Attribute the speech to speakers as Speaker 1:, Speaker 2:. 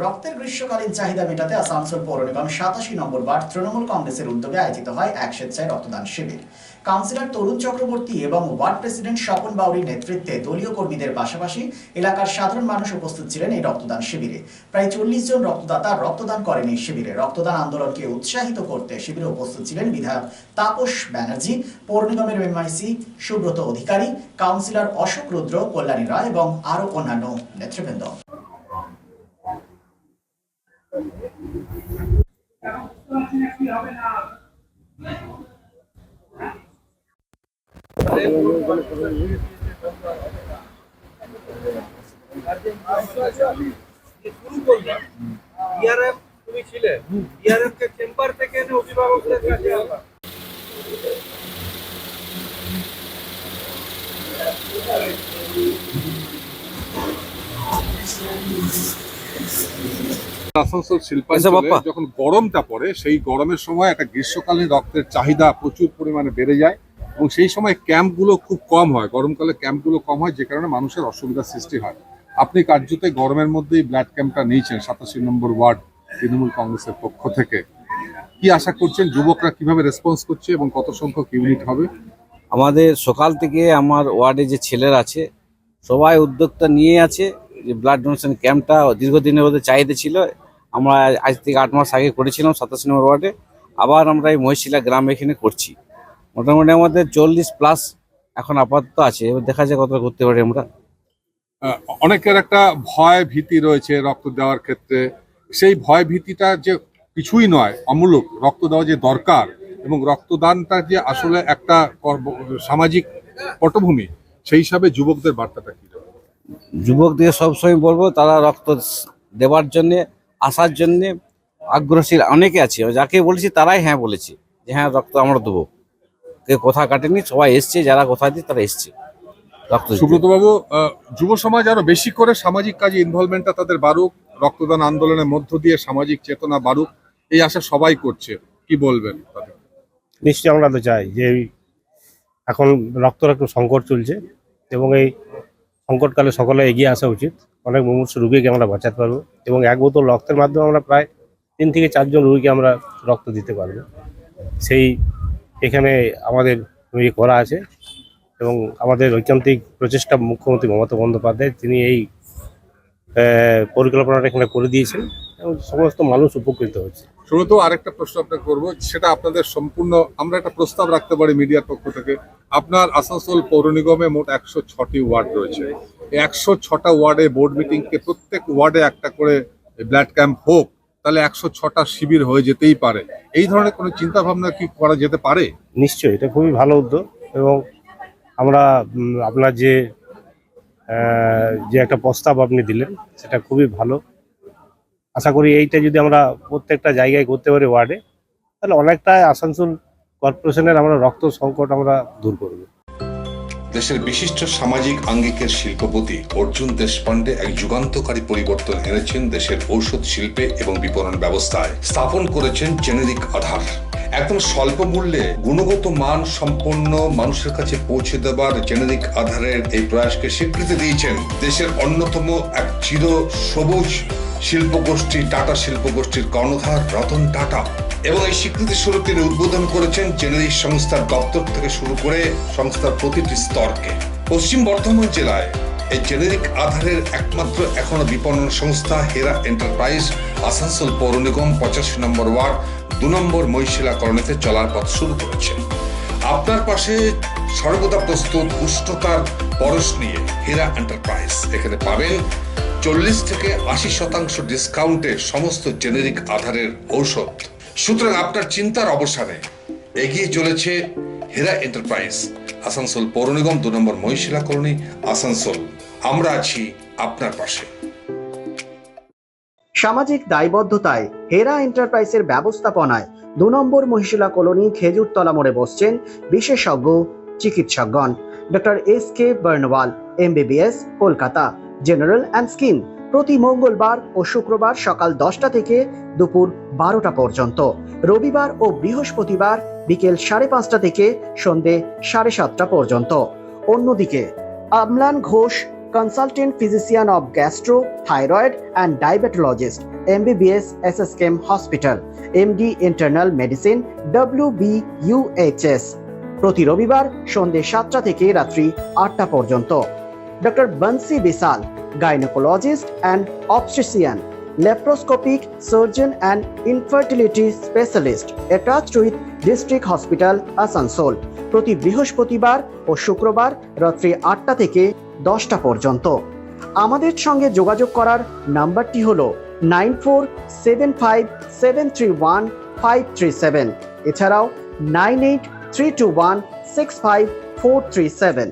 Speaker 1: রক্তের গ্রীষ্মকালীন চাহিদা মেটাতে আসানসোল পৌর নিগম 87 নম্বর ওয়ার্ড তৃণমূল কংগ্রেসের উদ্যোগে আয়োজিত হয় এক স্বেচ্ছায় রক্তদান শিবির। কাউন্সিলর তরুণ চক্রবর্তী এবং ওয়ার্ড প্রেসিডেন্ট স্বপন বাউরির নেতৃত্বে দলীয় কর্মীদের পাশাপাশি এলাকার সাধারণ মানুষ উপস্থিত ছিলেন এই রক্তদান শিবিরে। প্রায় 40 জন রক্তদাতা রক্তদান করেন এই শিবিরে। রক্তদান আন্দোলনকে উৎসাহিত করতে শিবিরে উপস্থিত ছিলেন বিধায়ক তাপস ব্যানার্জি, পৌর নিগমের এমআইসি সুব্রত অধিকারী, কাউন্সিলর অশোক রুদ্র, কল্যাণী রায় এবং আরো অন্যান্য নেতৃবৃন্দ।
Speaker 2: তুমি ছিলে ইয়ারএফ কে চেম্বার থেকে অভিভাবকদের কাছে
Speaker 3: আসানসোল শিল্পাঞ্চলে যখন গরমটা পড়ে সেই গরমের সময় একটা গ্রীষ্মকালীন রক্তের চাহিদা প্রচুর পরিমাণে বেড়ে যায় এবং সেই সময় ক্যাম্পগুলো খুব কম হয়। গরমকালে ক্যাম্পগুলো কম হয়, যে কারণে মানুষের অসুবিধার সৃষ্টি হয়। আপনি কার্যত গরমের মধ্যেই ব্লাড ক্যাম্পটা নিয়েছেন 87 নম্বর ওয়ার্ড তৃণমূল কংগ্রেসের পক্ষ থেকে। কি আশা করছেন, যুবকরা কিভাবে রেসপন্স করছে এবং কত সংখ্যক ইউনিট হবে?
Speaker 4: আমাদের সকাল থেকে আমার ওয়ার্ডে যে ছেলেরা আছে সবাই উদ্যোগটা নিয়ে আছে যে ব্লাড ডোনেশন ক্যাম্পটা দীর্ঘদিনের মধ্যে চাহিদা ছিল। আমরা আজ থেকে 8 মাস আগে করেছিলাম 87 নম্বর ওয়ার্ডে, আবার আমরা এই মহিশিলা গ্রামে এখানে করছি। মোটামুটি আমাদের 40+ এখন আপাতত আছে, এবার দেখা যায় কতটা করতে পারি আমরা।
Speaker 3: অনেকের একটা ভয় ভীতি রয়েছে রক্ত দেওয়ার ক্ষেত্রে। সেই ভয় ভীতিটা যে কিছুই নয়, অমূলক। রক্ত দেওয়া যে দরকার এবং রক্তদানটা যে আসলে একটা সামাজিক পটভূমি, সেই হিসাবে যুবকদের বার্তাটা কি?
Speaker 4: যুবকদের সবসময় বলবো তারা রক্ত দেওয়ার জন্যে, আসার জন্যে আগ্রহশীল অনেকে আছে। যাকে বলেছি তারাই হ্যাঁ বলেছে যে হ্যাঁ রক্ত আমরা দেবো। কেউ কথা কাটেনি, সবাই এসছে, যারা কথা দিয়ে তারা এসছে রক্ত দিতে।
Speaker 3: সুব্রত বাবু, যুব সমাজ আরো বেশি করে সামাজিক কাজে ইনভলভমেন্টটা তাদের বাড়ুক, রক্তদান আন্দোলনের মধ্য দিয়ে সামাজিক চেতনা বাড়ুক, এই আশা সবাই করছে। কি বলবেন?
Speaker 5: নিশ্চয়ই আমরা তো চাই যে এখন রক্তের একটু সংকট চলছে এবং এই সংকটকালে সকলে এগিয়ে আসা উচিত। অনেক মুমূর্ষ রোগীকে আমরা বাঁচাতে পারবো এবং এক বোতল রক্তের মাধ্যমে আমরা প্রায় 3 থেকে 4 জন রোগীকে আমরা রক্ত দিতে পারবো। সেই এখানে আমাদের করা আছে এবং আমাদের ঐকান্তিক প্রচেষ্টা মুখ্যমন্ত্রী মমতা বন্দ্যোপাধ্যায় তিনি এই পরিকল্পনাটা এখানে করে দিয়েছেন এবং সমস্ত মানুষ উপকৃত হচ্ছে।
Speaker 3: শুরুত আরেকটা প্রশ্ন আপনাকে করবো, সেটা আপনাদের সম্পূর্ণ আমরা একটা প্রস্তাব রাখতে পারি মিডিয়ার পক্ষ থেকে। আপনার আসানসোল পৌর নিগমে মোট 106টি ওয়ার্ড রয়েছে। 106টা ওয়ার্ডে বোর্ড মিটিংকে প্রত্যেক ওয়ার্ডে একটা করে ব্লাড ক্যাম্প হোক, তাহলে 106টা শিবির হয়ে যেতেই পারে। এই ধরনের কোনো চিন্তা ভাবনা কি করা যেতে পারে?
Speaker 5: নিশ্চয়ই, এটা খুবই ভালো উদ্যোগ এবং আমরা আপনার যে একটা প্রস্তাব আপনি দিলেন সেটা খুবই ভালো। আশা করি এইটা যদি আমরা প্রত্যেকটা জায়গায় করতে পারি ওয়ার্ডে, তাহলে অনেকটা আসানসোল কর্পোরেশনের আমরা রক্ত সংকট আমরা দূর করব।
Speaker 6: দেশের বিশিষ্ট সামাজিক আঙ্গিকের শিল্পপতি অর্জুন দেশপান্ডে এক যুগান্তকারী পরিবর্তন এনেছেন দেশের ঔষধ শিল্পে এবং বিপণন ব্যবস্থায়। স্থাপন করেছেন জেনেরিক আধার। একদম স্বল্প মূল্যে গুণগত মান সম্পন্ন মানুষের কাছে পৌঁছে দেবার জেনেরিক আধারের এই প্রয়াসকে স্বীকৃতি দিয়েছেন দেশের অন্যতম এক চির সবুজ শিল্পগোষ্ঠী টাটা শিল্পগোষ্ঠীর কর্ণধার রতন টাটা। এবং এই স্বীকৃতি স্বরূপ তিনি উদ্বোধন করেছেন জেনেরিক সংস্থার দপ্তর থেকে শুরু করে সংস্থার প্রতিটি স্তরকে। পশ্চিম বর্ধমান জেলায় এই জেনেরিক আধারের একমাত্র এখনো বিপণন সংস্থা হেরা এন্টারপ্রাইজ আসানসোল পৌর নিগম 85 নম্বর ওয়ার্ড 2 নম্বর মহিশিলা কলোনিতে চলার পথ শুরু করেছে। আপনার পাশে সর্বদা প্রস্তুত উষ্ণতার পরশ নিয়ে হেরা এন্টারপ্রাইজ। এখানে পাবেন 40 থেকে 80% ডিসকাউন্টে সমস্ত জেনেরিক আধারের ঔষধ। সুতরাং আপনার চিন্তার অবসানে এগিয়ে চলেছে হেরা এন্টারপ্রাইজ, আসানসোল পৌর নিগম 2 নম্বর মহিশিলা কলোনি, আসানসোল। আমরা আছি আপনার পাশে।
Speaker 1: সামাজিক দায়বদ্ধতায় হেরা এন্টারপ্রাইজের ব্যবস্থাপনায় 2 নম্বর মহিশিলা কলোনি খেজুরতলা মোড়ে বসছেন বিশেষজ্ঞ চিকিৎসকগণ। Doctor SK Barnwal, MBBS, Kolkata, general and skin. প্রতি মঙ্গলবার ও শুক্রবার সকাল 10টা থেকে দুপুর 12টা পর্যন্ত, রবিবার ও বৃহস্পতিবার বিকেল 5:30 থেকে সন্ধে 7:30 পর্যন্ত। অন্যদিকে অম্লান Ghosh consultant physician of gastro, thyroid and diabetologist, MBBS SSKM Hospital, MD Internal Medicine, WBUHS। প্রতি রবিবার সন্ধ্যে 7টা থেকে রাত্রি 8টা পর্যন্ত। Doctor Bansi Bisal, gynaecologist and obstetrician, laparoscopic surgeon and infertility specialist attached with district hospital Asansol. প্রতি বৃহস্পতিবার ও শুক্রবার রাত্রি 8টা থেকে 10টা পর্যন্ত। আমাদের সঙ্গে যোগাযোগ করার নাম্বারটি হলো 9475731537, এছাড়াও 9832165437।